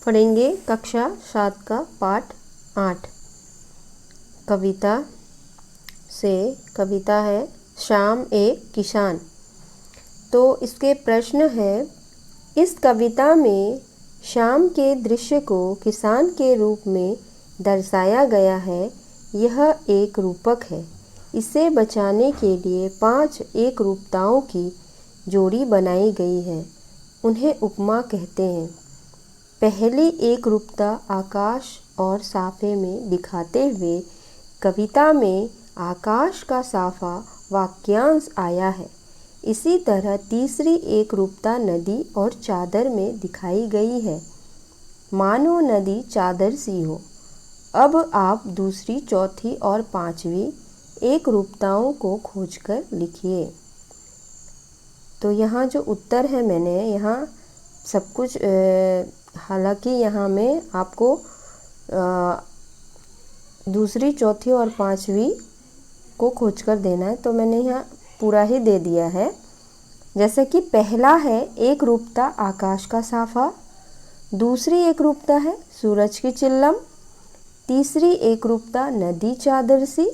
पढ़ेंगे कक्षा 7 का पाठ 8। कविता से कविता है श्याम एक किसान। तो इसके प्रश्न है, इस कविता में श्याम के दृश्य को किसान के रूप में दर्शाया गया है। यह एक रूपक है। इसे बचाने के लिए 5 एक रूपताओं की जोड़ी बनाई गई है। उन्हें उपमा कहते हैं। पहली एक रूपता आकाश और साफे में दिखाते हुए कविता में आकाश का साफा वाक्यांश आया है। इसी तरह तीसरी एक रूपता नदी और चादर में दिखाई गई है, मानो नदी चादर सी हो। अब आप दूसरी, चौथी और 5वीं एक रूपताओं को खोजकर लिखिए। तो यहाँ जो उत्तर है, मैंने यहाँ सब कुछ हालांकि यहाँ में आपको दूसरी, चौथी और 5वीं को खोजकर देना है, तो मैंने यहाँ पूरा ही दे दिया है। जैसे कि पहला है एक रूपता आकाश का साफा, दूसरी एक रूपता है सूरज की चिल्लम, तीसरी एक रूपता नदी चादर सी,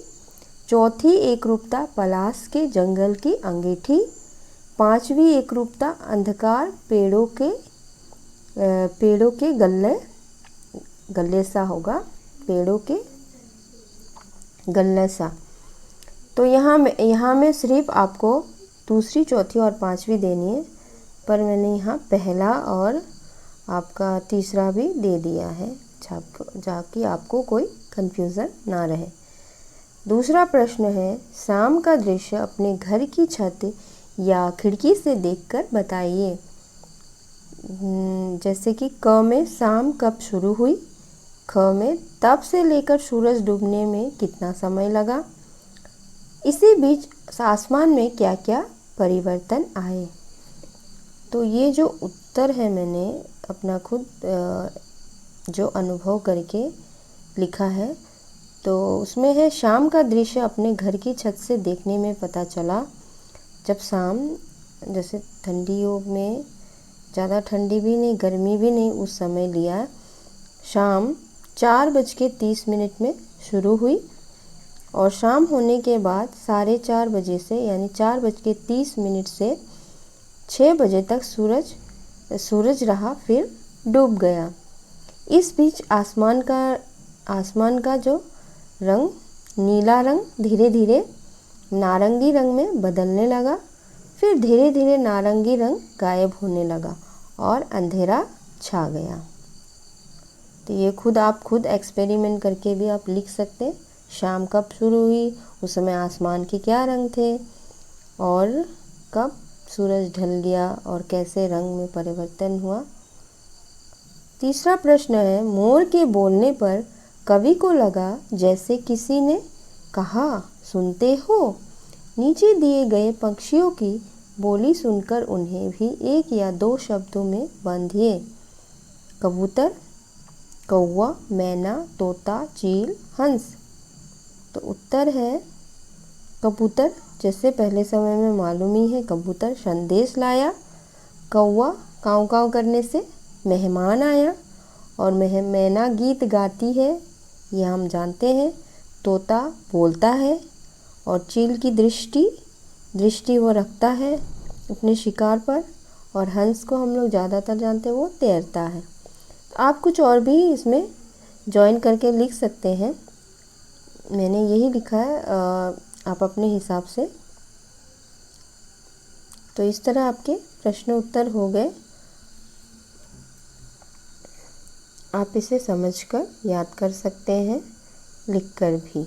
चौथी एक रूपता पलाश के जंगल की अंगीठी, 5वीं एक रूपता अंधकार पेड़ों के गले सा होगा, पेड़ों के गले सा। तो यहाँ में सिर्फ आपको दूसरी, चौथी और 5वीं देनी है, पर मैंने यहाँ पहला और आपका तीसरा भी दे दिया है, जाकि आपको कोई कंफ्यूजन ना रहे। दूसरा प्रश्न है, शाम का दृश्य अपने घर की छत या खिड़की से देखकर बताइए। जैसे कि क में शाम कब शुरू हुई, ख में तब से लेकर सूरज डूबने में कितना समय लगा, इसी बीच आसमान में क्या क्या परिवर्तन आए। तो ये जो उत्तर है, मैंने अपना खुद जो अनुभव करके लिखा है। तो उसमें है, शाम का दृश्य अपने घर की छत से देखने में पता चला। जब शाम, जैसे ठंडियों में, ज़्यादा ठंडी भी नहीं गर्मी भी नहीं, उस समय लिया, शाम 4:30 में शुरू हुई और शाम होने के बाद 4:30 बजे से, यानी 4:30 से 6 बजे तक सूरज रहा, फिर डूब गया। इस बीच आसमान का जो रंग, नीला रंग धीरे धीरे नारंगी रंग में बदलने लगा, फिर धीरे धीरे नारंगी रंग गायब होने लगा और अंधेरा छा गया। तो ये आप खुद एक्सपेरिमेंट करके भी आप लिख सकते। शाम कब शुरू हुई, उस समय आसमान के क्या रंग थे, और कब सूरज ढल गया और कैसे रंग में परिवर्तन हुआ। तीसरा प्रश्न है, मोर के बोलने पर कवि को लगा जैसे किसी ने कहा, सुनते हो। नीचे दिए गए पक्षियों की बोली सुनकर उन्हें भी 1 या 2 शब्दों में बांधिए। कबूतर, कौवा, मैना, तोता, चील, हंस। तो उत्तर है कबूतर। जैसे पहले समय में मालूम ही है, कबूतर संदेश लाया, कौवा काँव काँव करने से मेहमान आया, और मैना गीत गाती है, यह हम जानते हैं। तोता बोलता है, और चील की दृष्टि वो रखता है अपने शिकार पर, और हंस को हम लोग ज़्यादातर जानते हैं, वो तैरता है। तो आप कुछ और भी इसमें जॉइन करके लिख सकते हैं। मैंने यही लिखा है, आप अपने हिसाब से। तो इस तरह आपके प्रश्न उत्तर हो गए। आप इसे समझकर याद कर सकते हैं, लिखकर भी।